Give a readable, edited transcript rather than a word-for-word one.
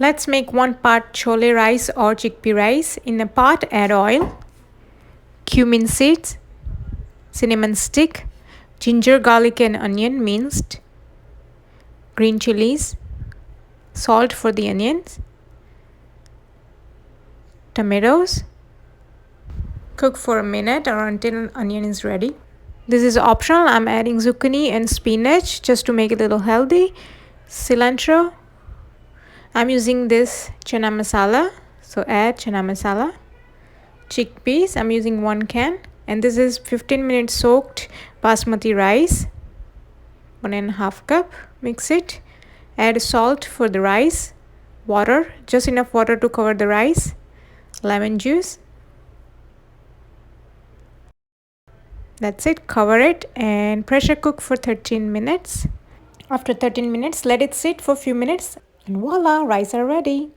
Let's make 1 part chole rice or chickpea rice. In a pot, add oil, cumin seeds, cinnamon stick, ginger, garlic and onion minced, green chilies, salt for the onions, tomatoes. Cook for a minute or until onion is ready. This is optional. I'm adding zucchini and spinach just to make it a little healthy. Cilantro. I'm using this chana masala, so add chana masala. Chickpeas, I'm using 1 can, and this is 15 minutes soaked basmati rice, 1.5 cup. Mix it. Add salt for the rice, water, just enough water to cover the rice, lemon juice. That's it. Cover it and pressure cook for 13 minutes. After 13 minutes, let it sit for a few minutes and voila, rice are ready.